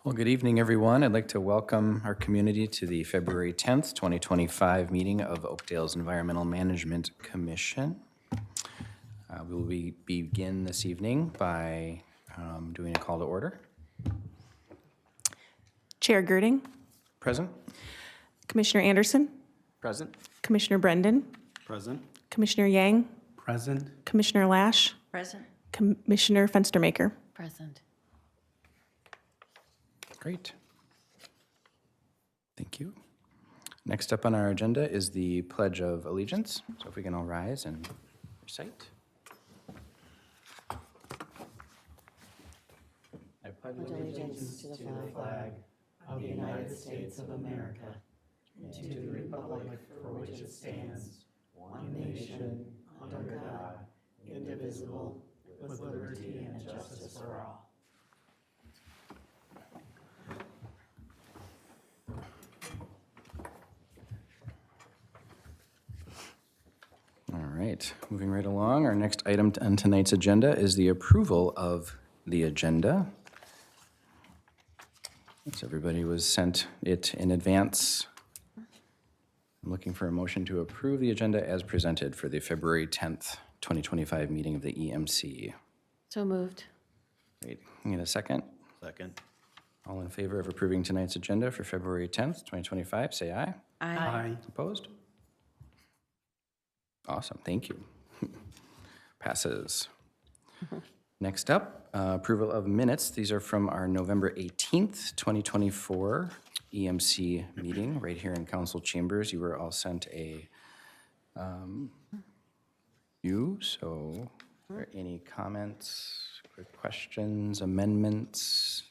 Well, good evening, everyone. I'd like to welcome our community to the February 10th, 2025 meeting of Oakdale's Environmental Management Commission. We will begin this evening by doing a call to order. Chair Girding, Present? Commissioner Anderson, Present. Commissioner Brendan, Present. Commissioner Yang, Present. Commissioner Lash, Present. Commissioner Fenstermaker. Present. Great. Thank you. Next up on our agenda is the Pledge of Allegiance. So if we can all rise and recite. I pledge Allegiance to the flag of the United States of America and to the republic for which it stands, one nation, under God, indivisible, with liberty and justice for all. All right, moving right along. Our next item on tonight's agenda is the approval of the agenda. So everybody was sent it in advance. I'm looking for a motion to approve the agenda as presented for the February 10th, 2025 meeting of the EMC. So moved. Great. Need a second? Second. All in favor of approving tonight's agenda for February 10th, 2025, say aye. Aye. Opposed? Awesome, thank you. Passes. Next up, approval of minutes. These are from our November 18th, 2024 EMC meeting right here in council chambers. You were all sent a so are there any comments, quick questions, amendments?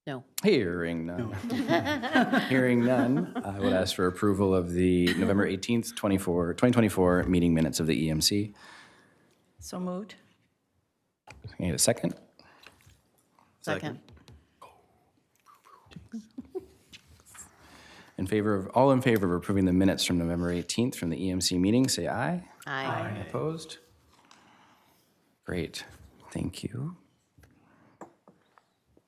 No. Hearing none. Hearing none, I would ask for approval of the November 18th, 2024 meeting minutes of the EMC. So moved. Need a second? Second. All in favor of approving the minutes from November 18th from the EMC meeting, say aye. Aye. Opposed? Great, thank you.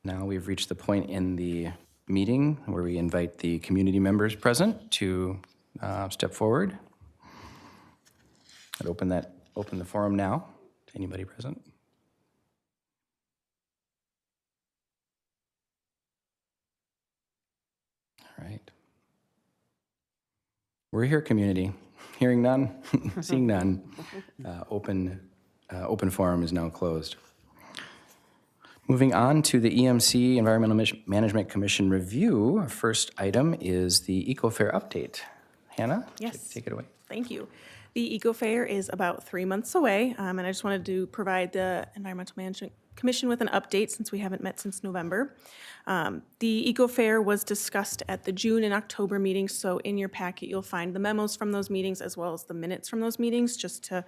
Now we've reached the point in the meeting where we invite the community members present to step forward. I'd open the forum now to anybody present. All right. We're here, community. Hearing none, seeing none. Open forum is now closed. Moving on to the EMC Environmental Management Commission review, our first item is the Eco Fair update. Hannah? Yes. Take it away. Thank you. The Eco Fair is about 3 months away, and I just wanted to provide the Environmental Management Commission with an update since we haven't met since November. The Eco Fair was discussed at the June and October meetings, so in your packet you'll find the memos from those meetings as well as the minutes from those meetings, just to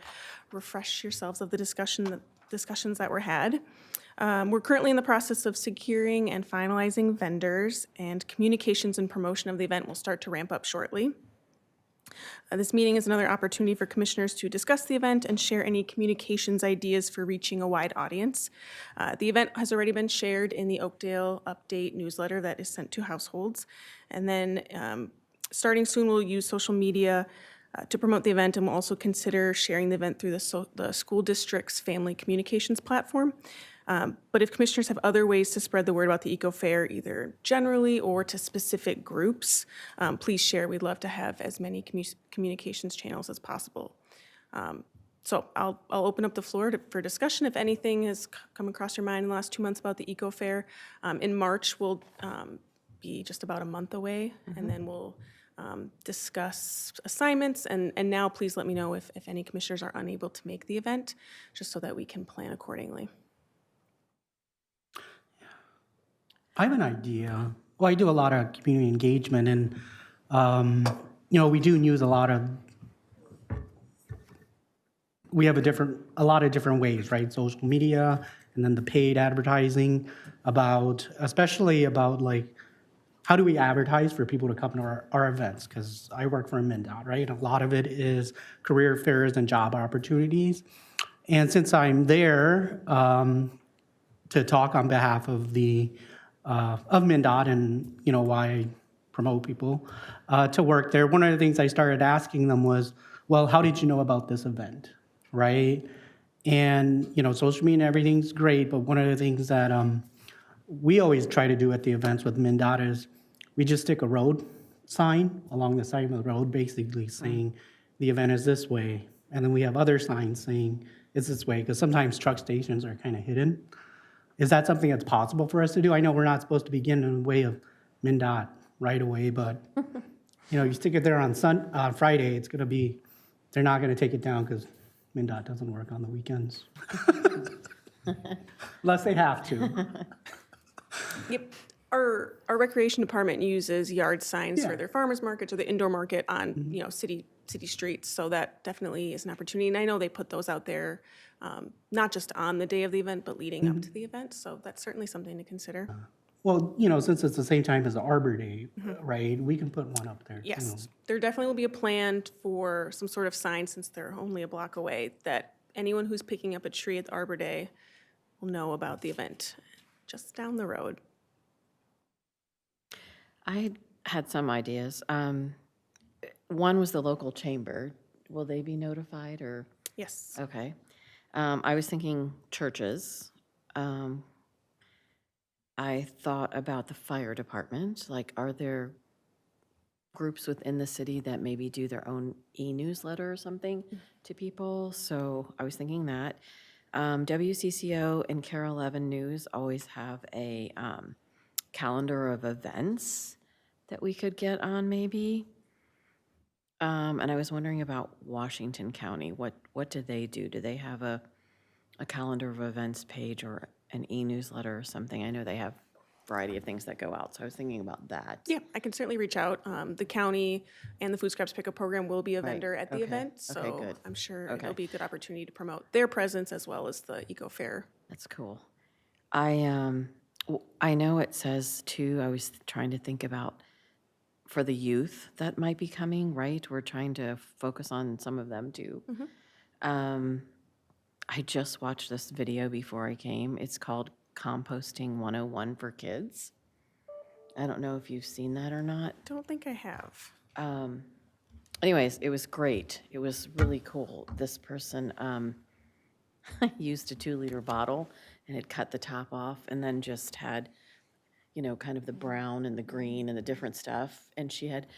refresh yourselves of the discussions that were had. We're currently in the process of securing and finalizing vendors, and communications and promotion of the event will start to ramp up shortly. This meeting is another opportunity for commissioners to discuss the event and share any communications ideas for reaching a wide audience. The event has already been shared in the Oakdale Update newsletter that is sent to households. And then starting soon, we'll use social media to promote the event, and we'll also consider sharing the event through the school district's family communications platform. But if commissioners have other ways to spread the word about the Eco Fair, either generally or to specific groups, please share. We'd love to have as many communications channels as possible. So I'll open up the floor for discussion. If anything has come across your mind in the last 2 months about the Eco Fair, in March we'll be just about a month away, and then we'll discuss assignments. And now please let me know if any commissioners are unable to make the event, just so that we can plan accordingly. I have an idea. Well, I do a lot of community engagement, and we do use a lot of we have a lot of different ways, right? Social media and then the paid advertising especially about like, how do we advertise for people to come to our events? Because I work for a MnDOT, right? A lot of it is career fairs and job opportunities. And since I'm there to talk on behalf of of MnDOT and, why I promote people to work there, one of the things I started asking them was, well, how did you know about this event, right? And, social media and everything's great, but one of the things that we always try to do at the events with MnDOT is we just stick a road sign along the side of the road, basically saying the event is this way. And then we have other signs saying it's this way, because sometimes truck stations are kind of hidden. Is that something that's possible for us to do? I know we're not supposed to begin in the way of MnDOT right away, but you stick it there on Friday, it's going to be, they're not going to take it down because MnDOT doesn't work on the weekends. Unless they have to. Yep. Our recreation department uses yard signs Yeah. for their farmers markets or the indoor market on, city streets. So that definitely is an opportunity. And I know they put those out there, not just on the day of the event, but leading up to the event. So that's certainly something to consider. Well, since it's the same time as the Arbor Day, right, we can put one up there. too. Yes, there definitely will be a plan for some sort of sign, since they're only a block away, that anyone who's picking up a tree at the Arbor Day will know about the event just down the road. I had some ideas. One was the local chamber. Will they be notified or? Yes. Okay. I was thinking churches. I thought about the fire department. Like, are there groups within the city that maybe do their own e-newsletter or something to people? So I was thinking that. WCCO and Carol 11 News always have a calendar of events that we could get on maybe. And I was wondering about Washington County. What do they do? Do they have a calendar of events page or an e-newsletter or something? I know they have a variety of things that go out, so I was thinking about that. Yeah, I can certainly reach out. The county and the Food Scraps Pickup Program will be a vendor at the okay. event. Okay, So good. I'm sure Okay. it'll be a good opportunity to promote their presence as well as the Eco Fair. That's cool. I know it says too, I was trying to think about for the youth that might be coming, right? We're trying to focus on some of them too. I just watched this video before I came. It's called Composting 101 for Kids. I don't know if you've seen that or not. Don't think I have. Anyways, it was great. It was really cool. This person used a 2-liter bottle and had cut the top off and then just had, kind of the brown and the green and the different stuff. And she had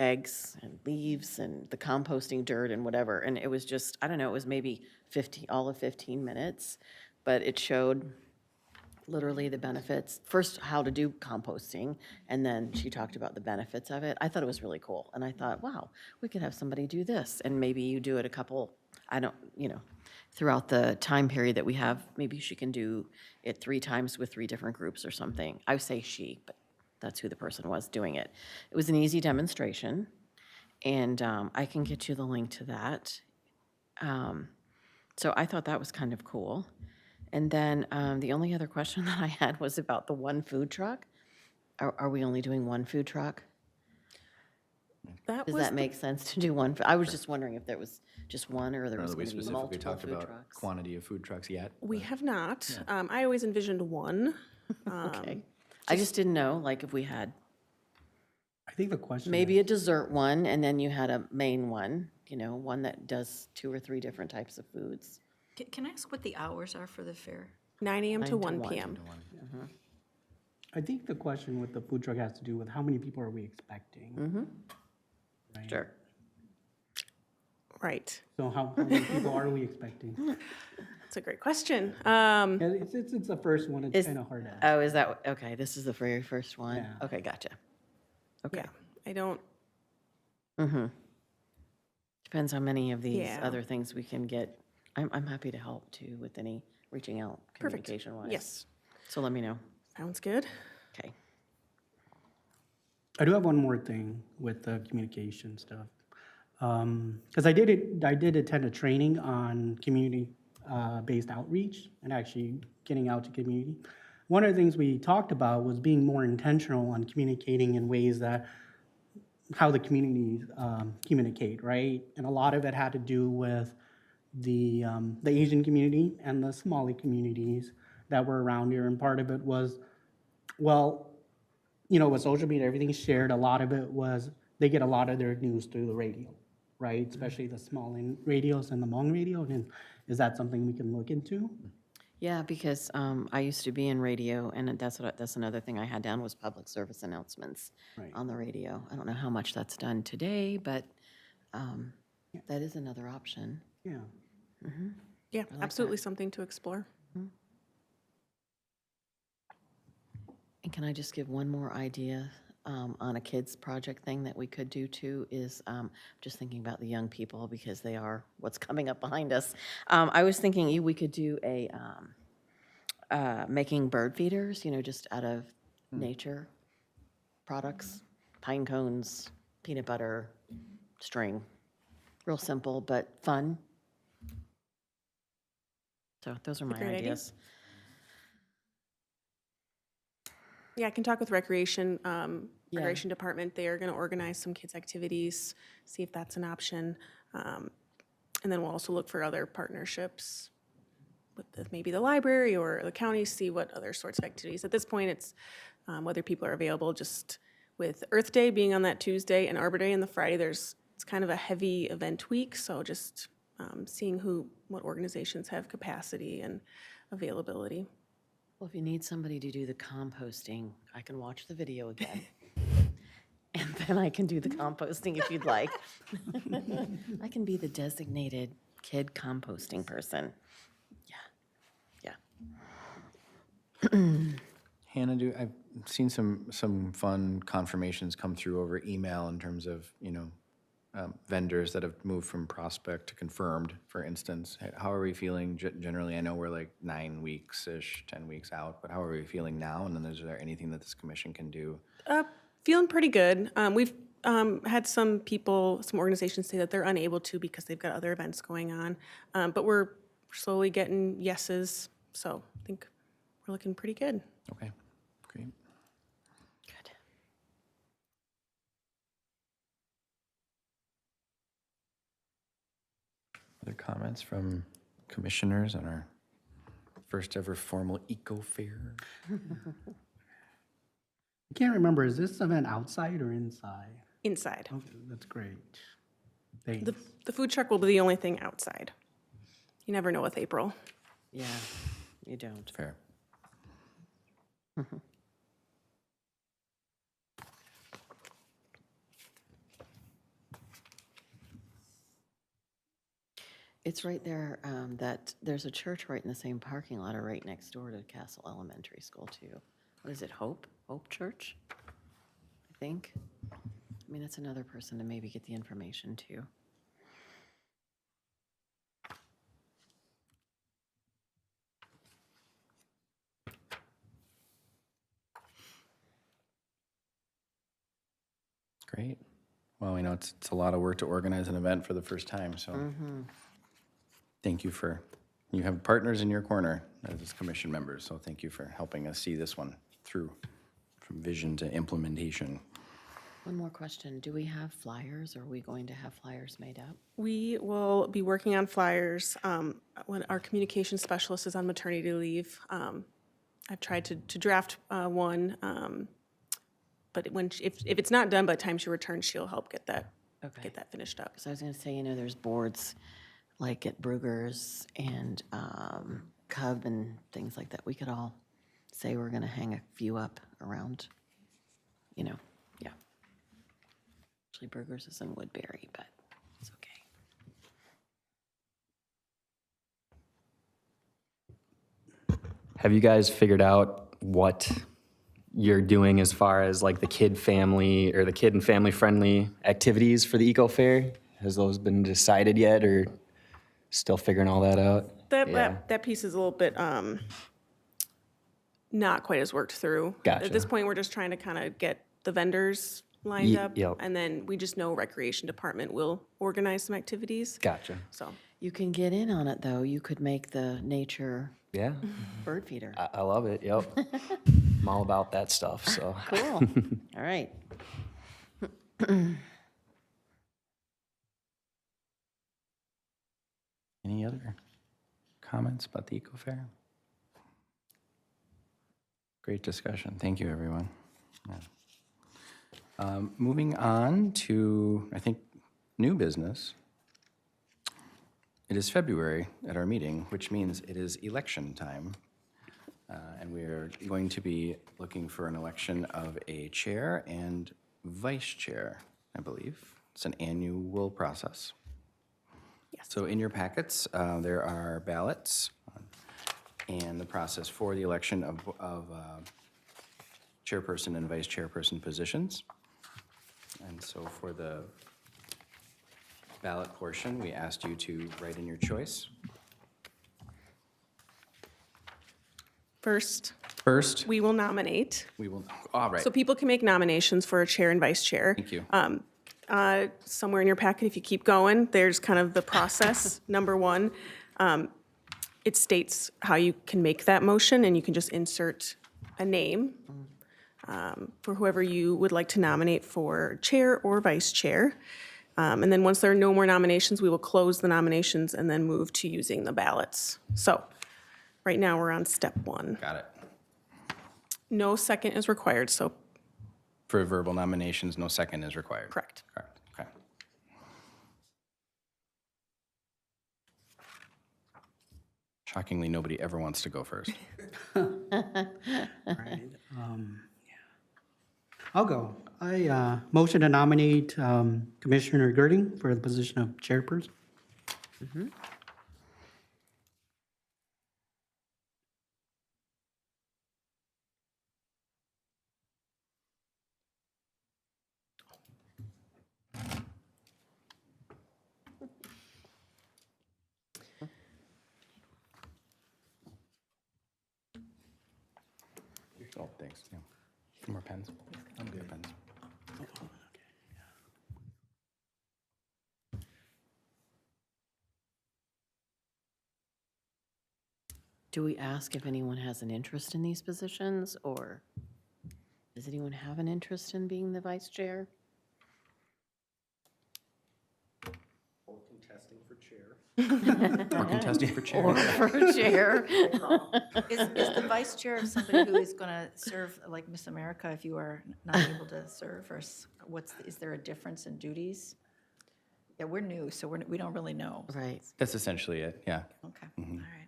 eggs and leaves and the composting dirt and whatever. And it was just, I don't know, it was maybe all of 15 minutes, but it showed literally the benefits. First, how to do composting, and then she talked about the benefits of it. I thought it was really cool. And I thought, wow, we could have somebody do this. And maybe you do it throughout the time period that we have, maybe she can do it 3 times with 3 different groups or something. I would say she, but that's who the person was doing it. It was an easy demonstration, and I can get you the link to that. So I thought that was kind of cool. And then the only other question that I had was about the one food truck. Are we only doing one food truck? That Does was that make sense to do one? I was just wondering if there was just one or there I don't know was that we going to be specifically multiple talked food about trucks. quantity of food trucks yet. We have not. I always envisioned one. Okay. I just didn't know, like, if we had I think the question maybe is, a dessert one and then you had a main one, one that does 2 or 3 different types of foods. Can I ask what the hours are for the fair? 9 a.m. 9 to to 1 1. p.m. I think the question with the food truck has to do with how many people are we expecting? Right? Sure. Right. So how many people are we expecting? That's a great question. Yeah, it's the first one, it's Is- kind of hard to ask. Oh, is that, okay, this is the very first one? Yeah. Okay, gotcha. Okay. Yeah, I don't. Depends how many of these Yeah. other things we can get. I'm happy to help too with any reaching out Perfect. communication-wise. Yes. So let me know. Sounds good. Okay. I do have one more thing with the communication stuff. Because I did attend a training on community-based outreach and actually getting out to community. One of the things we talked about was being more intentional on communicating in ways that how the communities communicate, right? And a lot of it had to do with the Asian community and the Somali communities that were around here. And part of it was, well, you know, with social media, everything's shared. A lot of it was they get a lot of their news through the radio, right? Especially the small radios and the Hmong radio. And is that something we can look into? Yeah, because I used to be in radio, and that's another thing I had down was public service announcements Right. on the radio. I don't know how much that's done today, but that is another option. Yeah. Yeah, absolutely something to explore. And can I just give one more idea on a kids project thing that we could do too is just thinking about the young people because they are what's coming up behind us. I was thinking we could do a making bird feeders, you know, just out of nature products, pine cones, peanut butter, string. Real simple, but fun. So those are my great idea. ideas. Yeah, I can talk with Recreation Department. They are going to organize some kids' activities, see if that's an option. And then we'll also look for other partnerships with maybe the library or the county, see what other sorts of activities. At this point, it's whether people are available. Just with Earth Day being on that Tuesday and Arbor Day and the Friday, it's kind of a heavy event week. So just seeing what organizations have capacity and availability. Well, if you need somebody to do the composting, I can watch the video again. And then I can do the composting if you'd like. I can be the designated kid composting person. Yeah. Hannah, I've seen some fun confirmations come through over email in terms of, vendors that have moved from prospect to confirmed, for instance. How are we feeling generally? I know we're like 9 weeks-ish, 10 weeks out, but how are we feeling now? And then is there anything that this commission can do? Feeling pretty good. We've had some organizations say that they're unable to because they've got other events going on. But we're slowly getting yeses, so I think we're looking pretty good. Okay, great. Good. Other comments from commissioners on our first ever formal eco fair? I can't remember, is this event outside or inside? Inside. Okay, that's great. Thanks. The food truck will be the only thing outside. You never know with April. Yeah, you don't. Fair. It's right there, that there's a church right in the same parking lot or right next door to Castle Elementary School too. What is it, Hope Church? I think. I mean, that's another person to maybe get the information to. Great. Well, it's a lot of work to organize an event for the first time, so thank you you have partners in your corner as commission members, so thank you for helping us see this one through from vision to implementation. One more question. Do we have flyers? Are we going to have flyers made up? We will be working on flyers when our communication specialist is on maternity leave. I've tried to draft one, but if it's not done by the time she returns, she'll help get that finished up. So I was going to say, there's boards like at Brugger's and Cub and things like that. We could all say we're going to hang a few up around, yeah. Actually, Brugger's is in Woodbury, but it's okay. Have you guys figured out what you're doing as far as like the kid and family friendly activities for the eco fair? Has those been decided yet or still figuring all that out? That piece is a little bit not quite as worked through. Gotcha. At this point, we're just trying to kind of get the vendors lined Ye- up. yep. And then we just know Recreation Department will organize some activities. Gotcha. So, You can get in on it, though. You could make the nature Yeah, bird feeder. I love it, yep. I'm all about that stuff, so. Cool. All right. Any other comments about the Eco Fair? Great discussion. Thank you, everyone. Yeah. Moving on to, I think, new business. It is February at our meeting, which means it is election time. And we are going to be looking for an election of a chair and vice chair, I believe. It's an annual process. yes. So in your packets, there are ballots and the process for the election of chairperson and vice chairperson positions. And so for the ballot portion, we asked you to write in your choice. First, First, we will nominate. we will, all right, So people can make nominations for a chair and vice chair. thank you. Somewhere in your packet, if you keep going, there's kind of the process. Number one, it states how you can make that motion, and you can just insert a name for whoever you would like to nominate for chair or vice chair. And then once there are no more nominations, we will close the nominations and then move to using the ballots. So right now, we're on step one. Got it. No second is required, so For verbal nominations, no second is required. correct. Correct, okay. Shockingly, nobody ever wants to go first. Right. I'll go. I motion to nominate Commissioner Girding for the position of chairperson. Oh, thanks, yeah. Some more pens? I'm good. Pens. Do we ask if anyone has an interest in these positions, or does anyone have an interest in being the vice chair? Or contesting for chair. Or for chair? Is the vice chair of somebody who is going to serve, like Miss America, if you are not able to serve, or is there a difference in duties? Yeah, we're new, so we don't really know. Right. That's essentially it, yeah. Okay, all right.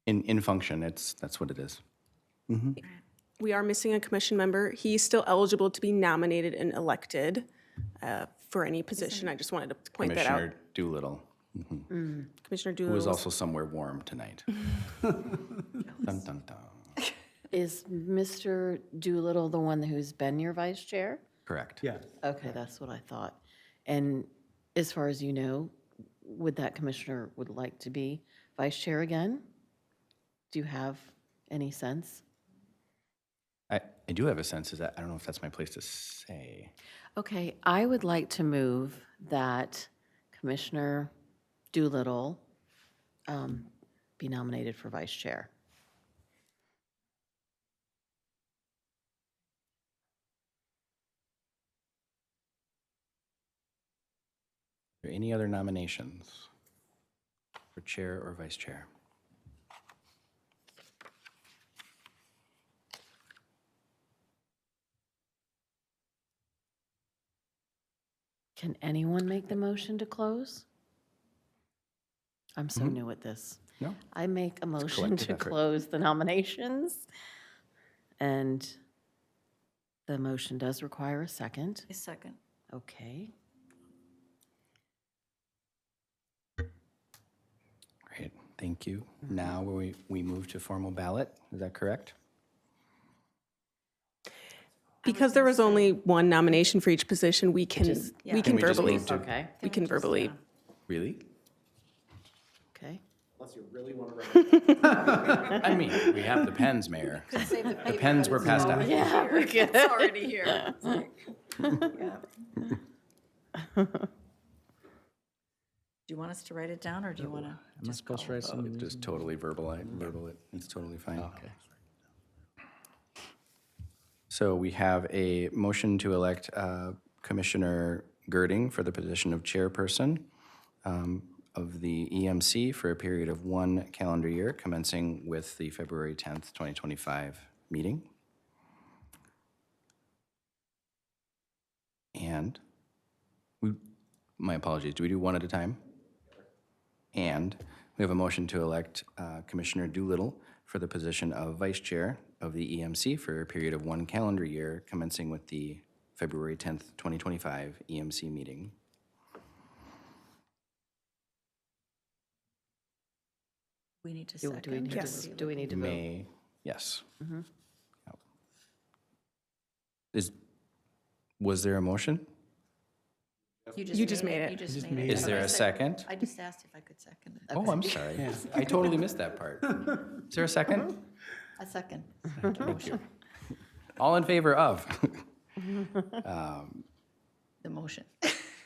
In function, that's what it is. We are missing a commission member. He's still eligible to be nominated and elected for any position. I just wanted to point that out. Commissioner Doolittle, Commissioner who Doolittle is also somewhere warm tonight. Dun, dun, dun. Is Mr. Doolittle the one who's been your vice chair? Correct. Yeah. Okay, that's what I thought. And as far as you know, would that commissioner would like to be vice chair again? Do you have any sense? I do have a sense, is that, I don't know if that's my place to say. Okay, I would like to move that Commissioner Doolittle be nominated for vice chair. Are there any other nominations for chair or vice chair? Can anyone make the motion to close? I'm so new at this. No? I make a motion collective to effort. close the nominations. And the motion does require a second. A second. Okay. Great, thank you. Now we move to formal ballot, is that correct? Because there was only one nomination for each position, we can Can we just verbally, move to- Okay. we can verbally. Really? Okay. I mean, we have the pens, Mayor. Save the The paper, pens but were it's passed out. Yeah, we're good. It's already here. It's like, yeah. Do you want us to write it down, or do you want to Am I just supposed to call write a vote? something? Just totally verbal it. It's totally fine. Okay. So we have a motion to elect Commissioner Girding for the position of chairperson of the EMC for a period of 1 calendar year, commencing with the February 10th, 2025 meeting. And my apologies, do we do one at a time? And we have a motion to elect Commissioner Doolittle for the position of vice chair of the EMC for a period of 1 calendar year, commencing with the February 10th, 2025 EMC meeting. We need to Do we second. need Yes. to, do we need to vote? May, yes. Mm-hmm. Is, was there a motion? You just made it. You just just made made it. Is there a second? I just asked if I could second it. Oh, I'm sorry. I totally missed that part. Is there a second? A second. Thank you. All in favor of The motion.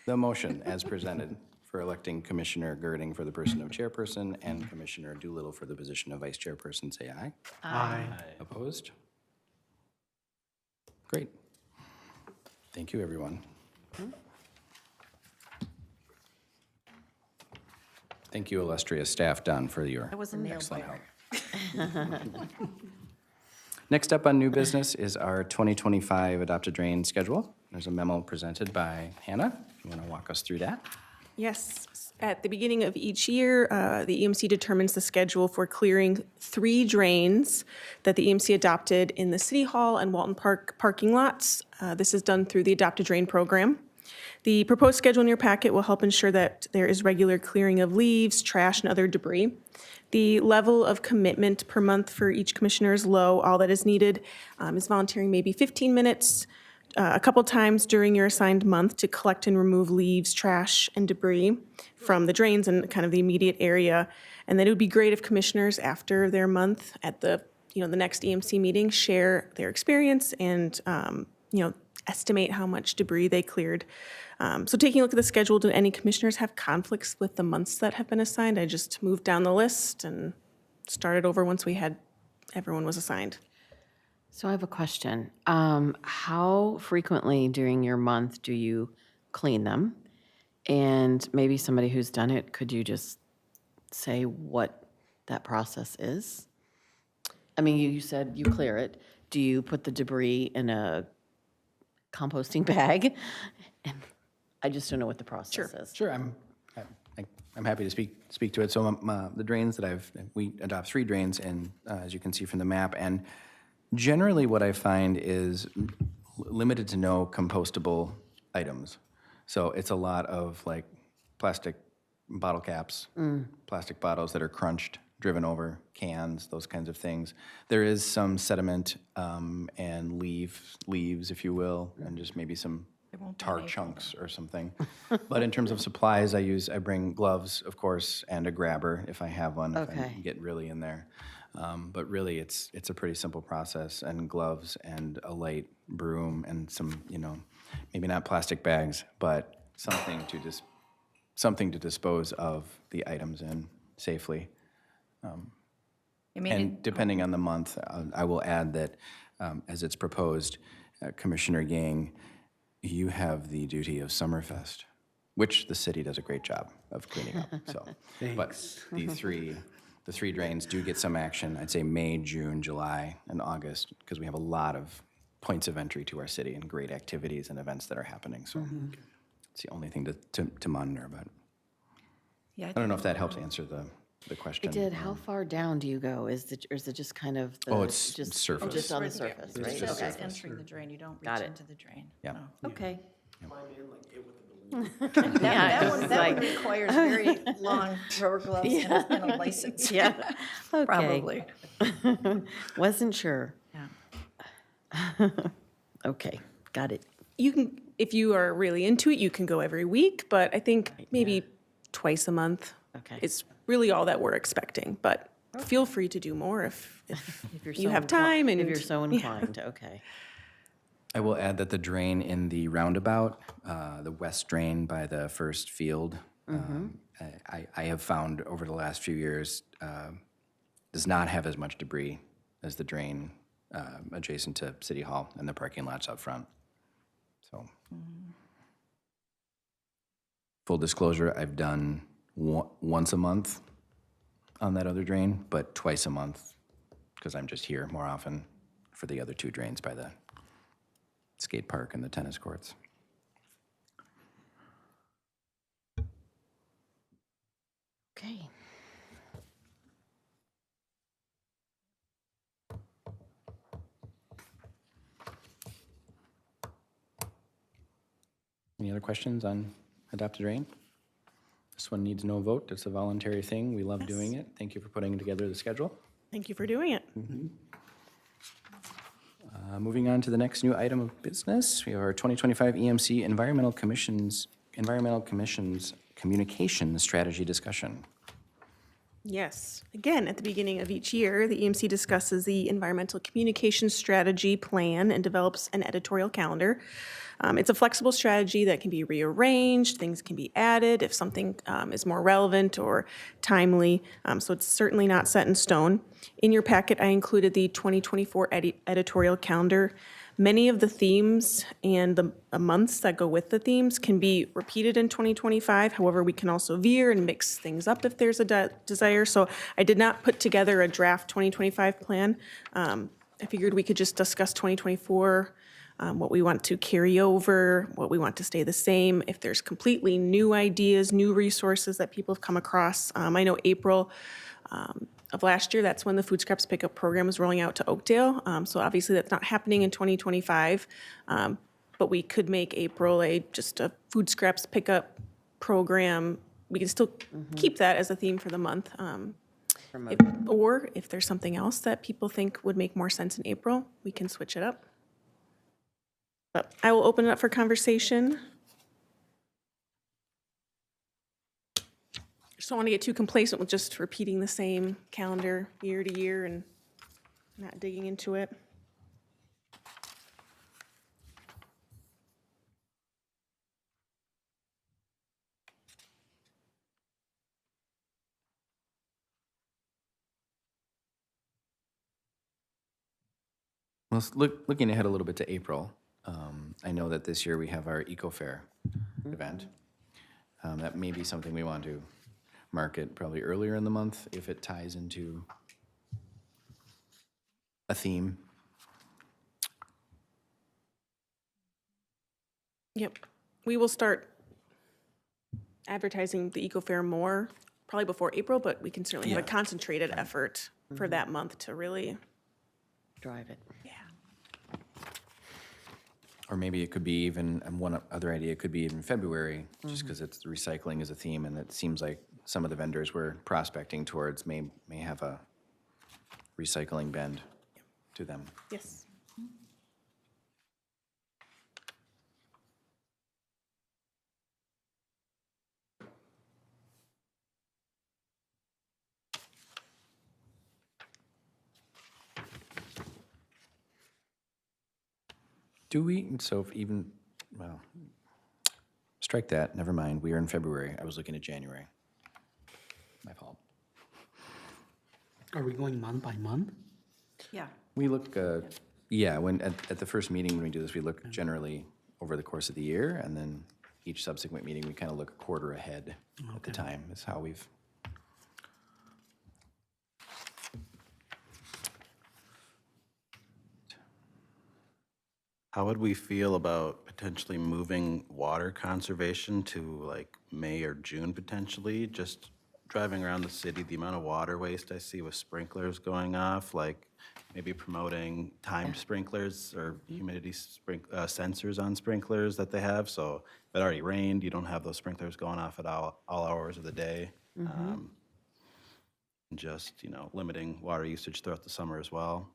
the motion as presented for electing Commissioner Girding for the person of chairperson and Commissioner Doolittle for the position of vice chairperson, say aye. Aye. Opposed? Great. Thank you, everyone. Thank you, illustrious staff, Don, for your I was a nail excellent biter. help. Next up on new business is our 2025 adopted drain schedule. There's a memo presented by Hannah. You want to walk us through that? Yes. At the beginning of each year, the EMC determines the schedule for clearing 3 drains that the EMC adopted in the City Hall and Walton Park parking lots. This is done through the Adopted Drain Program. The proposed schedule in your packet will help ensure that there is regular clearing of leaves, trash, and other debris. The level of commitment per month for each commissioner is low. All that is needed is volunteering maybe 15 minutes a couple times during your assigned month to collect and remove leaves, trash, and debris from the drains and kind of the immediate area. And then it would be great if commissioners, after their month at the next EMC meeting, share their experience and estimate how much debris they cleared. So taking a look at the schedule, do any commissioners have conflicts with the months that have been assigned? I just moved down the list and started over once everyone was assigned. So I have a question. How frequently during your month do you clean them? And maybe somebody who's done it, could you just say what that process is? I mean, you said you clear it. Do you put the debris in a composting bag? And I just don't know what the process is. Sure, I'm happy to speak to it. So the drains that we adopt 3 drains, and as you can see from the map, and generally what I find is limited to no compostable items. So it's a lot of like plastic bottle caps, plastic bottles that are crunched, driven over, cans, those kinds of things. There is some sediment and leaves, if you will, and just maybe some tar chunks or something. But in terms of supplies, I bring gloves, of course, and a grabber if I have one, if I Okay. get really in there. But really, it's a pretty simple process, and gloves and a light broom and some, maybe not plastic bags, but something to dispose of the items in safely. And depending on the month, I will add that, as it's proposed, Commissioner Yang, you have the duty of Summerfest, which the city does a great job of cleaning up, so. But the three drains do get some action, I'd say May, June, July, and August, because we have a lot of points of entry to our city and great activities and events that are happening, so it's the only thing to monitor, but Yeah, I don't know if that helps answer the question. It did. How far down do you go? Or is it just kind of the? Oh, it's just surface. Just on the surface, right? It's just Okay. entering the drain, you don't Got reach it. into the drain. Yeah. No. Okay. That one requires very long rubber gloves and a license. Yeah. Okay. Probably. Wasn't sure. Yeah. Okay, got it. You can, if you are really into it, you can go every week, but I think maybe twice a month Okay. is really all that we're expecting. But feel free to do more if If you're you so have incli- time and If you're so inclined, okay. I will add that the drain in the roundabout, the west drain by the first field, I have found over the last few years, does not have as much debris as the drain adjacent to City Hall and the parking lots up front. So, full disclosure, I've done once a month on that other drain, but twice a month because I'm just here more often for the other two drains by the skate park and the tennis courts. Okay. Any other questions on Adopt a Drain? This one needs no vote. It's a voluntary thing. We love doing it. Thank you for putting together the schedule. thank you for doing it. Moving on to the next new item of business, we have our 2025 EMC Environmental Commission's Communication Strategy Discussion. Yes. Again, at the beginning of each year, the EMC discusses the environmental communication strategy plan and develops an editorial calendar. It's a flexible strategy that can be rearranged, things can be added if something is more relevant or timely, so it's certainly not set in stone. In your packet, I included the 2024 editorial calendar. Many of the themes and the months that go with the themes can be repeated in 2025. However, we can also veer and mix things up if there's a desire. So I did not put together a draft 2025 plan. I figured we could just discuss 2024, what we want to carry over, what we want to stay the same. If there's completely new ideas, new resources that people have come across. I know April of last year, that's when the food scraps pickup program was rolling out to Oakdale. So obviously that's not happening in 2025, but we could make April just a food scraps pickup program. We can still keep that as a theme for the month. Or if there's something else that people think would make more sense in April, we can switch it up. But I will open it up for conversation. Just don't want to get too complacent with just repeating the same calendar year to year and not digging into it. Well, looking ahead a little bit to April, I know that this year we have our Eco Fair event. That may be something we want to market probably earlier in the month if it ties into a theme. Yep. We will start advertising the Eco Fair more, probably before April, but we can certainly have a Yeah. concentrated effort for that month to really, Drive it. yeah. Or maybe it could be even, and one other idea could be even February, just because it's recycling as a theme, and it seems like some of the vendors we're prospecting towards may have a recycling bend to them. Yes. Do we, so if even, well, strike that, never mind, we are in February, I was looking at January. My fault. Are we going month by month? Yeah. We look, yeah, when, at the first meeting when we do this, we look generally over the course of the year, and then each subsequent meeting, we kind of look a quarter ahead at the time, is how we've. How would we feel about potentially moving water conservation to like May or June potentially? Just driving around the city, the amount of water waste I see with sprinklers going off, like maybe promoting timed sprinklers or humidity sensors on sprinklers that they have. So if it already rained, you don't have those sprinklers going off at all hours of the day. Just, limiting water usage throughout the summer as well.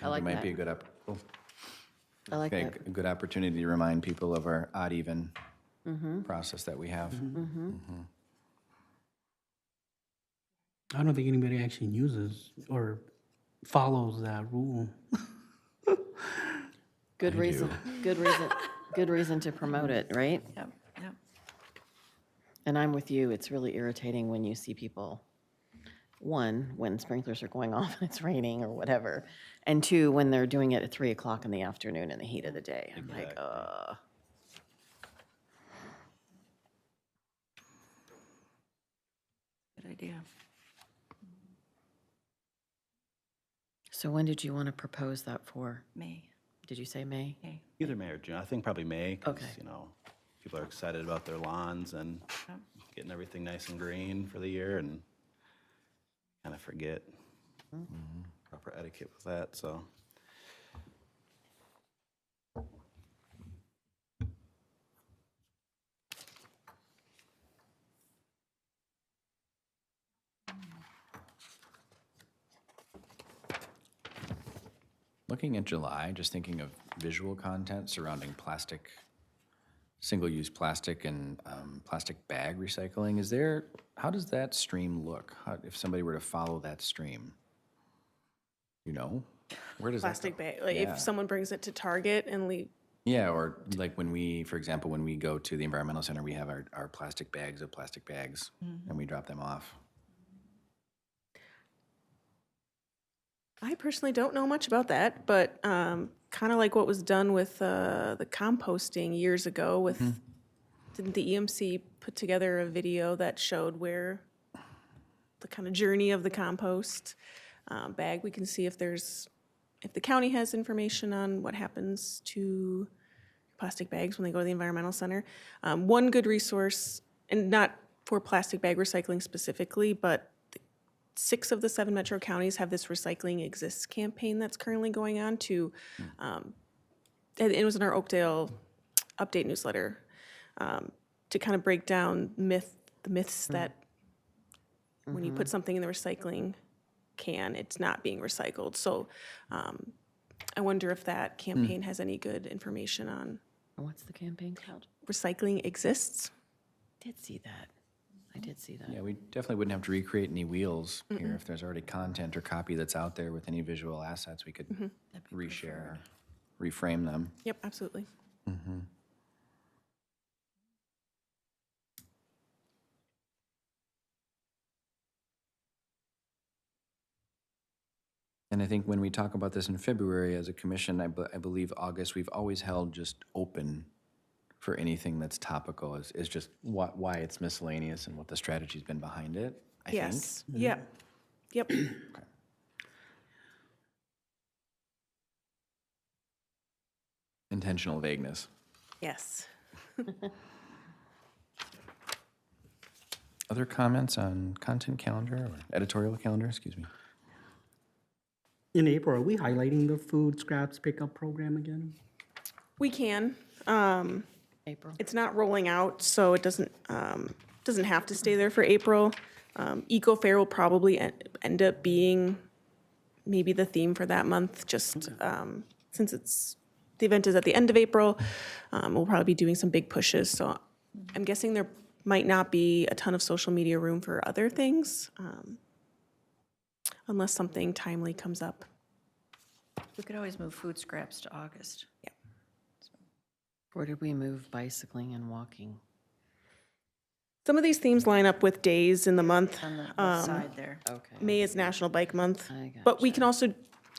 I like It might be a that. good I like okay, that. a good opportunity to remind people of our odd even process that we have. I don't think anybody actually uses or follows that rule. Good reason, good reason to promote it, right? Yep, yep. And I'm with you, it's really irritating when you see people, one, when sprinklers are going off and it's raining or whatever, and two, when they're doing it at 3 o'clock in the afternoon in the heat of the day. I'm like, Good idea. So when did you want to propose that for? May. Did you say May? Okay. Either May or June. I think probably May, because, Okay. you know, people are excited about their lawns and Yep. getting everything nice and green for the year, and kind of forget proper etiquette with that, so. Looking at July, just thinking of visual content surrounding plastic, single-use plastic and plastic bag recycling, is there, how does that stream look? How, if somebody were to follow that stream? You know? Where does that Plastic go? bag, like Yeah. if someone brings it to Target and leave, Yeah, or like when we, for example, when we go to the environmental center, we have our plastic bags of plastic bags, and we drop them off. I personally don't know much about that, but kind of like what was done with the composting years ago with, didn't the EMC put together a video that showed where the kind of journey of the compost bag? We can see if there's, if the county has information on what happens to plastic bags when they go to the environmental center. One good resource, and not for plastic bag recycling specifically, but 6 of the 7 metro counties have this Recycling Exists campaign that's currently going on to, and it was in our Oakdale update newsletter, to kind of break down the myths that when you put something in the recycling can, it's not being recycled. So I wonder if that campaign has any good information on What's the campaign called? Recycling Exists. Did see that. I did see that. Yeah, we definitely wouldn't have to recreate any wheels here. If there's already content or copy that's out there with any visual assets, we could reshare, reframe them. Yep, absolutely. And I think when we talk about this in February as a commission, I believe August, we've always held just open for anything that's topical, is just why it's miscellaneous and what the strategy's been behind it, I think. Yes, yep, yep. Intentional vagueness. Yes. Other comments on content calendar or editorial calendar, excuse me? In April, are we highlighting the food scraps pickup program again? We can. April? It's not rolling out, so it doesn't have to stay there for April. Eco Fair will probably end up being maybe the theme for that month, just since the event is at the end of April. We'll probably be doing some big pushes, so I'm guessing there might not be a ton of social media room for other things, unless something timely comes up. We could always move food scraps to August. Where did we move bicycling and walking? Some of these themes line up with days in the month. On the left side there. Okay. May is National Bike Month, I but we can also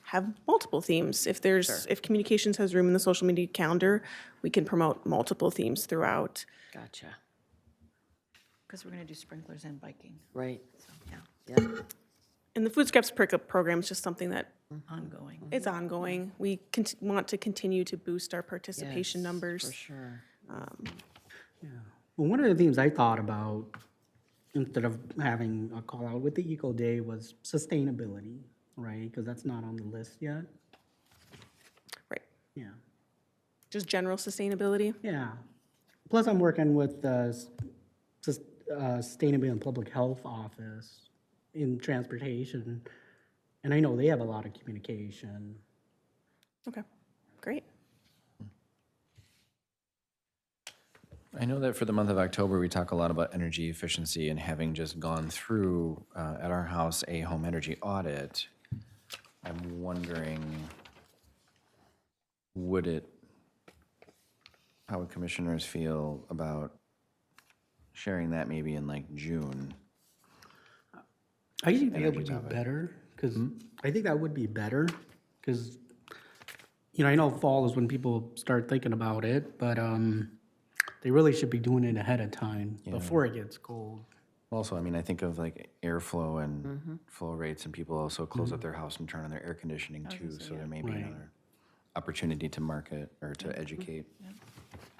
have multiple themes. If there's, if communications has room in the social media calendar, we can promote multiple themes throughout. Gotcha. Because we're going to do sprinklers and biking, Right. so, yeah, Yeah. And the Food Scraps Pickup Program is just something that ongoing. is ongoing. We want to continue to boost our participation Yes, numbers. For sure. Well, one of the things I thought about, instead of having a call out with the Eco Day, was sustainability, right? Because that's not on the list yet. Right. Yeah. Just general sustainability. Yeah. Plus, I'm working with the Sustainability and Public Health Office in transportation, and I know they have a lot of communication. Okay, great. I know that for the month of October, we talk a lot about energy efficiency, and having just gone through at our house a home energy audit, I'm wondering, how would commissioners feel about sharing that maybe in like June? I think that would be better, because I think that would be better, because, I know fall is when people start thinking about it, but they really should be doing it ahead of time, before it gets cold. Also, I mean, I think of like airflow and flow rates, and people also close up their house and turn on their air conditioning too, so there may be Right. another opportunity to market or to educate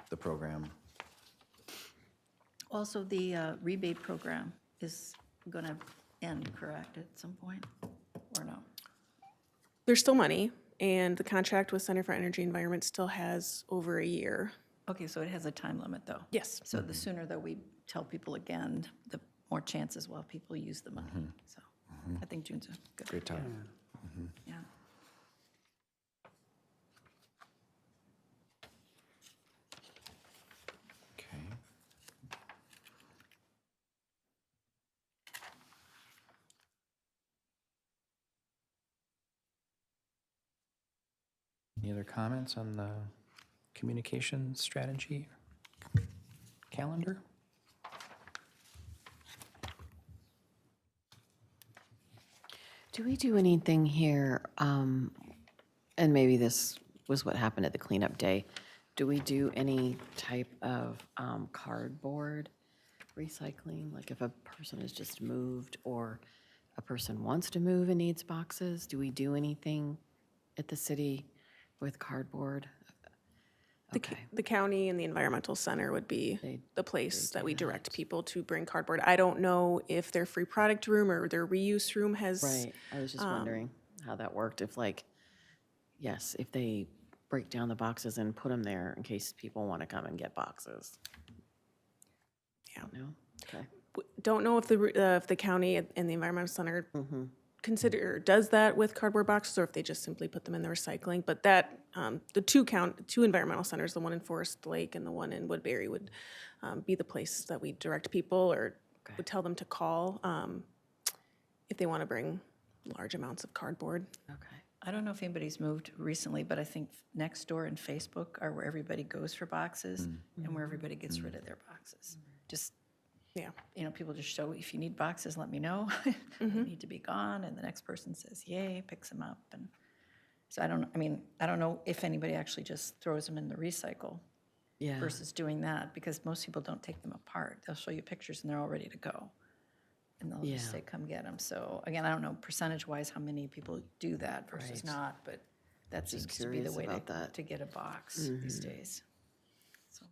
the program. Also, the rebate program is going to end, correct, at some point, or no? There's still money, and the contract with Center for Energy Environment still has over a year. Okay, so it has a time limit, though? Yes. So the sooner that we tell people again, the more chances will people use the money. So I think June's a good. Great time. Yeah. Okay. Any other comments on the communication strategy calendar? Do we do anything here, and maybe this was what happened at the cleanup day, do we do any type of cardboard recycling? Like if a person has just moved or a person wants to move and needs boxes, do we do anything at the city with cardboard? Okay. The county and the environmental center would be They- the place they that we do direct that. people to bring cardboard. I don't know if their free product room or their reuse room has. Right, I was just wondering how that worked, if like, yes, if they break down the boxes and put them there in case people want to come and get boxes. Yeah. No? Okay. Don't know if the county and the environmental center Mm-hmm. does that with cardboard boxes, or if they just simply put them in the recycling. But that, the two environmental centers, the one in Forest Lake and the one in Woodbury, would be the place that we direct people, or would tell them to call if they want to bring large amounts of cardboard. Okay. I don't know if anybody's moved recently, but I think Nextdoor and Facebook are where everybody goes for boxes and where everybody gets rid of their boxes. Just, Yeah. people just show, if you need boxes, let me know. They need to be gone, and the next person says, yay, picks them up. And so I don't know if anybody actually just throws them in the recycle Yeah. versus doing that, because most people don't take them apart. They'll show you pictures and they're all ready to go. And they'll just Yeah. say, come get them. So again, I don't know percentage-wise how many people do that versus Right. not, but that Just seems to be the curious way about that. to get a box these days. So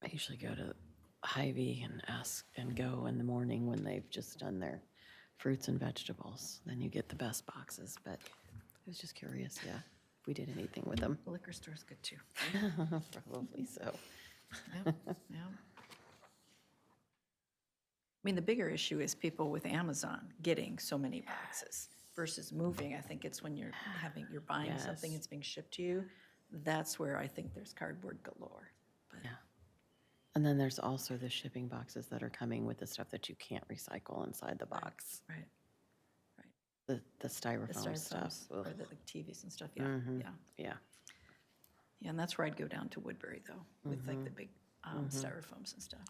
I usually go to Hy-Vee and ask and go in the morning when they've just done their fruits and vegetables. Then you get the best boxes, but I was just curious, yeah, if we did anything with them. the liquor store's good too. Probably so. Yeah, yeah. I mean, the bigger issue is people with Amazon getting so many boxes versus moving. I think it's when you're buying something, Yes. it's being shipped to you. That's where I think there's cardboard galore. But Yeah. And then there's also the shipping boxes that are coming with the stuff that you can't recycle inside the box. Right. The The styrofoam stuff. styrofoams or Ugh. the TVs and stuff, yeah, Mhm. yeah. Yeah. Yeah, and that's where I'd go down to Woodbury though, with like the big styrofoams and stuff.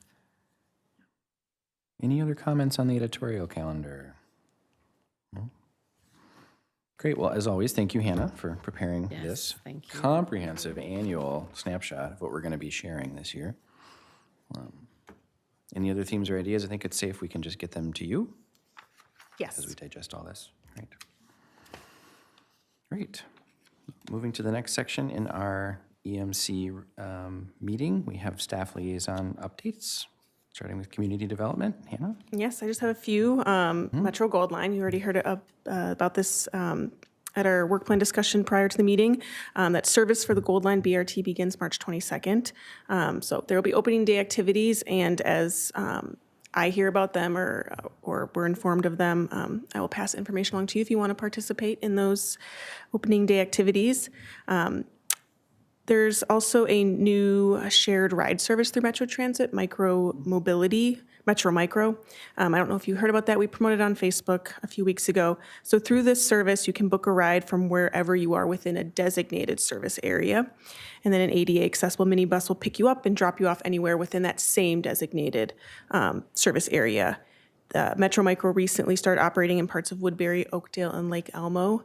Any other comments on the editorial calendar? No? Great. Well, as always, thank you, Hannah, for preparing Yes, this thank you. comprehensive annual snapshot of what we're going to be sharing this year. Any other themes or ideas? I think it's safe we can just get them to you as we Yes. digest all this. Great. Great. Moving to the next section in our EMC meeting, we have staff liaison updates, starting with community development. Hannah? Yes, I just have a few. Metro Gold Line, you already heard about this at our work plan discussion prior to the meeting. That service for the Gold Line BRT begins March 22nd. So there will be opening day activities, and as I hear about them or we're informed of them, I will pass information along to you if you want to participate in those opening day activities. There's also a new shared ride service through Metro Transit, Metro Micro. I don't know if you heard about that. We promoted it on Facebook a few weeks ago. So through this service, you can book a ride from wherever you are within a designated service area. And then an ADA accessible minibus will pick you up and drop you off anywhere within that same designated service area. Metro Micro recently started operating in parts of Woodbury, Oakdale, and Lake Elmo.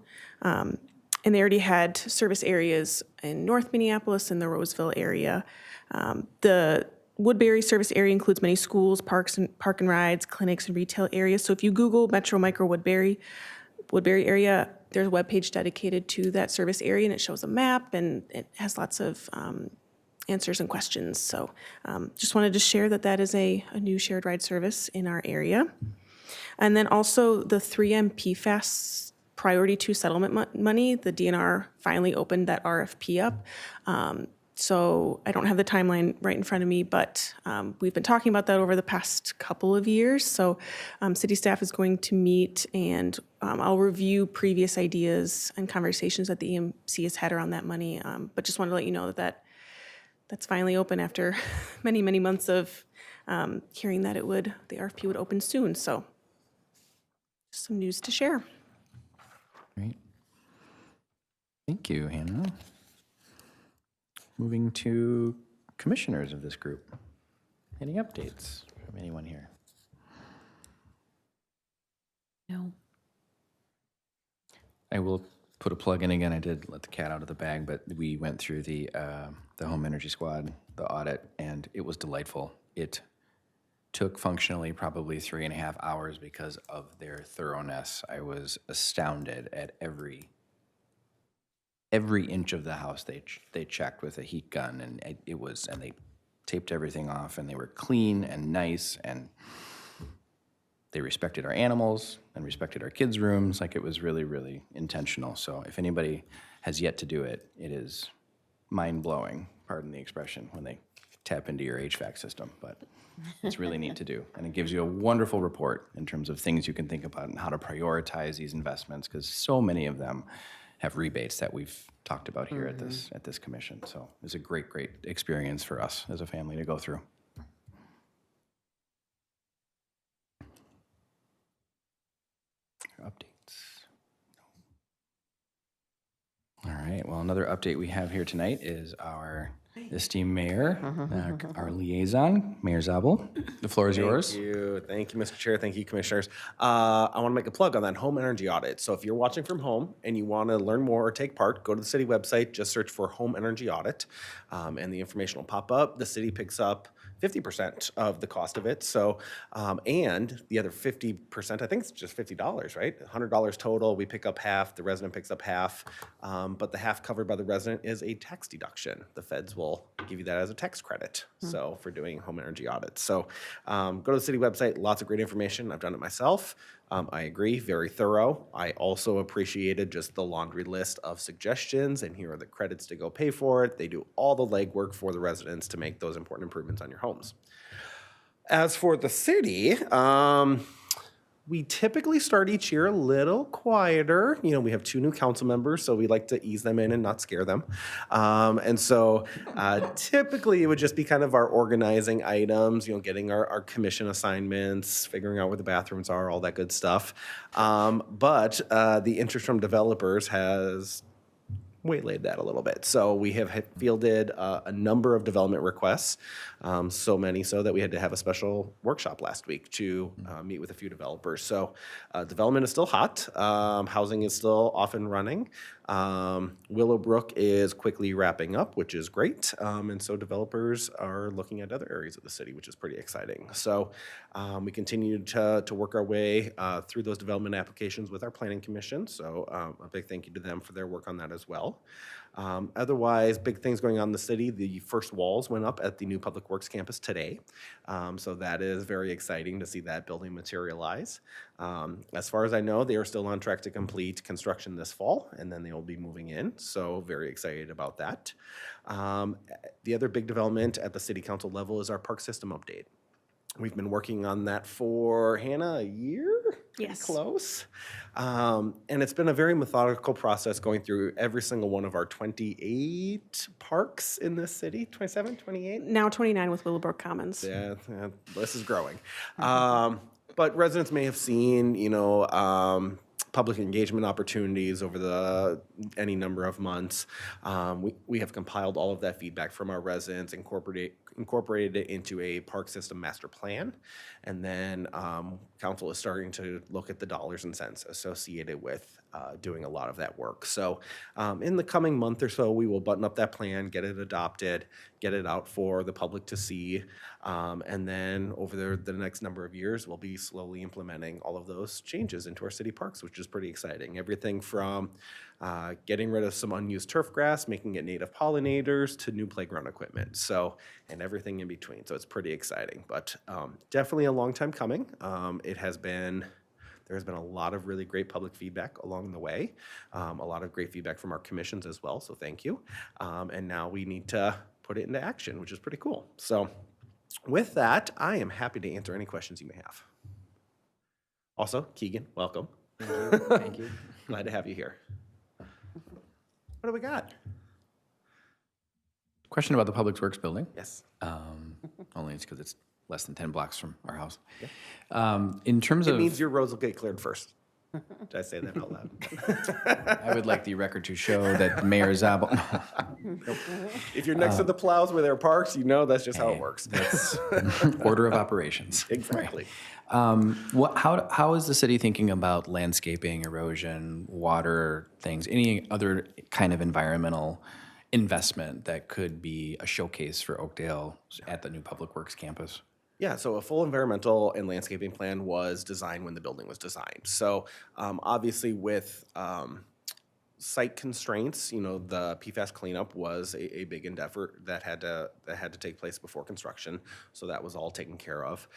And they already had service areas in North Minneapolis and the Roseville area. The Woodbury service area includes many schools, parks, and park and rides, clinics, and retail areas. So if you Google Metro Micro Woodbury area, there's a webpage dedicated to that service area, and it shows a map, and it has lots of answers and questions. So just wanted to share that is a new shared ride service in our area. And then also the 3M PFAS Priority 2 settlement money, the DNR finally opened that RFP up. So I don't have the timeline right in front of me, but we've been talking about that over the past couple of years. So city staff is going to meet, and I'll review previous ideas and conversations that the EMC has had around that money. But just wanted to let you know that's finally open after many, many months of hearing that the RFP would open soon. So some news to share. Great. Thank you, Hannah. Moving to commissioners of this group. Any updates from anyone here? No. I will put a plug in again. I did let the cat out of the bag, but we went through the Home Energy Squad, the audit, and it was delightful. It took functionally probably 3.5 hours because of their thoroughness. I was astounded at every inch of the house they checked with a heat gun, and and they taped everything off, and they were clean and nice, and they respected our animals and respected our kids' rooms. Like, it was really, really intentional. So if anybody has yet to do it, it is mind-blowing, pardon the expression, when they tap into your HVAC system, but it's really neat to do. And it gives you a wonderful report in terms of things you can think about and how to prioritize these investments, because so many of them have rebates that we've talked about here at this commission. So it was a great, great experience for us as a family to go through. Updates. All right, well, another update we have here tonight is our esteemed mayor, our liaison, Mayor Zabel. The floor is yours. Thank you, Mr. Chair. Thank you, commissioners. I want to make a plug on that home energy audit. So if you're watching from home and you want to learn more or take part, go to the city website, just search for home energy audit, and the information will pop up. The city picks up 50% of the cost of it. So, and the other 50%, I think it's just $50, right? $100 total. We pick up half, the resident picks up half, but the half covered by the resident is a tax deduction. The feds will give you that as a tax credit. So for doing home energy audits. So go to the city website, lots of great information. I've done it myself. I agree, very thorough. I also appreciated just the laundry list of suggestions, and here are the credits to go pay for it. They do all the legwork for the residents to make those important improvements on your homes. As for the city, we typically start each year a little quieter. You know, we have 2 new council members, so we like to ease them in and not scare them. And so typically it would just be kind of our organizing items, you know, getting our commission assignments, figuring out where the bathrooms are, all that good stuff. But the interest from developers has waylaid that a little bit. So we have fielded a number of development requests, so many so that we had to have a special workshop last week to meet with a few developers. So development is still hot. Housing is still off and running. Willowbrook is quickly wrapping up, which is great. And so developers are looking at other areas of the city, which is pretty exciting. So we continue to work our way through those development applications with our planning commission. So a big thank you to them for their work on that as well. Otherwise, big things going on in the city. The first walls went up at the new Public Works campus today. So that is very exciting to see that building materialize. As far as I know, they are still on track to complete construction this fall, and then they will be moving in. So very excited about that. The other big development at the city council level is our park system update. We've been working on that for, Hannah, a year? Pretty Yes. close. And it's been a very methodical process going through every single one of our 28 parks in this city. 27, 28? Now 29 with Willowbrook Commons. Yeah, this is growing. But residents may have seen, public engagement opportunities over any number of months. We have compiled all of that feedback from our residents, incorporated it into a park system master plan, and then council is starting to look at the dollars and cents associated with doing a lot of that work. So in the coming month or so, we will button up that plan, get it adopted, get it out for the public to see, and then over the next number of years, we'll be slowly implementing all of those changes into our city parks, which is pretty exciting. Everything from getting rid of some unused turf grass, making it native pollinators, to new playground equipment. So, and everything in between. So it's pretty exciting, but definitely a long time coming. There has been a lot of really great public feedback along the way, a lot of great feedback from our commissions as well, so thank you. And now we need to put it into action, which is pretty cool. So with that, I am happy to answer any questions you may have. Also, Keegan, welcome. Thank you. Glad to have you here. What do we got? Question about the Public Works building. Yes. Only it's because it's less than 10 blocks from our house. In terms It of, means your roads will get cleared first. Did I say that out loud? I would like the record to show that Mayor Zabel, If you're next to the plows where there are parks, that's just how it works. that's order of operations. Exactly. How is the city thinking about landscaping, erosion, water things, any other kind of environmental investment that could be a showcase for Oakdale at the new Public Works campus? Yeah, so a full environmental and landscaping plan was designed when the building was designed. So obviously with site constraints, the PFAS cleanup was a big endeavor that had to take place before construction. So that was all taken care of.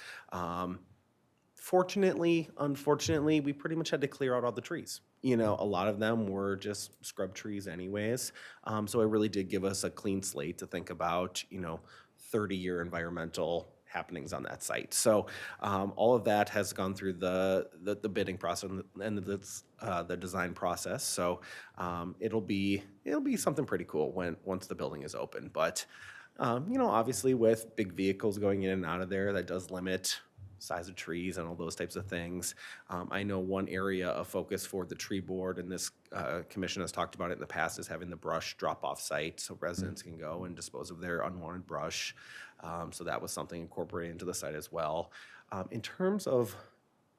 Fortunately, unfortunately, we pretty much had to clear out all the trees. A lot of them were just scrub trees anyways. So it really did give us a clean slate to think about, 30-year environmental happenings on that site. So all of that has gone through the bidding process and the design process. So it'll be something pretty cool once the building is open. But obviously with big vehicles going in and out of there, that does limit size of trees and all those types of things. I know one area of focus for the tree board, and this commission has talked about it in the past, is having the brush drop-off site so residents can go and dispose of their unwanted brush. So that was something incorporated into the site as well. In terms of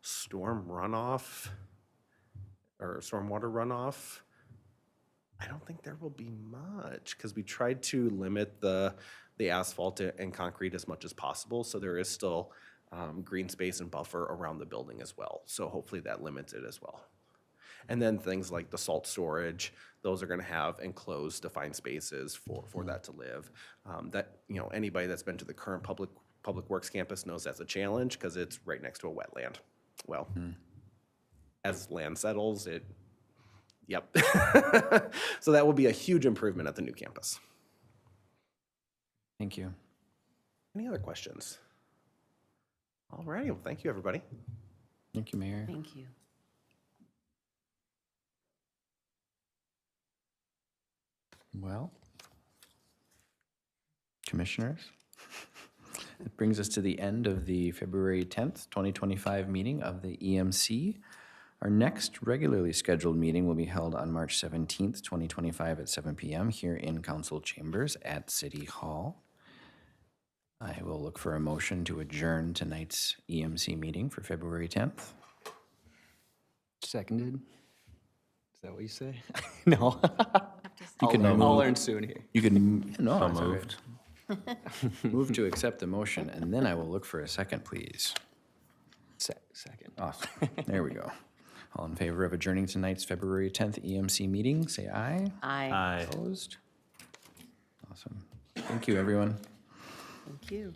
storm runoff or stormwater runoff, I don't think there will be much because we tried to limit the asphalt and concrete as much as possible. So there is still green space and buffer around the building as well. So hopefully that limits it as well. And then things like the salt storage, those are going to have enclosed defined spaces for that to live. Anybody that's been to the current Public Works campus knows that's a challenge because it's right next to a wetland. Well, as land settles, yep. So that will be a huge improvement at the new campus. Thank you. Any other questions? All righty, well, thank you, everybody. Thank you, Mayor. Thank you. Well, commissioners, it brings us to the end of the February 10th, 2025 meeting of the EMC. Our next regularly scheduled meeting will be held on March 17th, 2025 at 7 p.m. here in council chambers at City Hall. I will look for a motion to adjourn tonight's EMC meeting for February 10th. Seconded? Is that what you say? No. You can I'll move- learn soon here. You can, no, it's all right. Move to accept the motion, and then I will look for a second, please. Second. Awesome. There we go. All in favor of adjourning tonight's February 10th EMC meeting, say aye. Aye. Opposed? Awesome. Thank you, everyone. Thank you.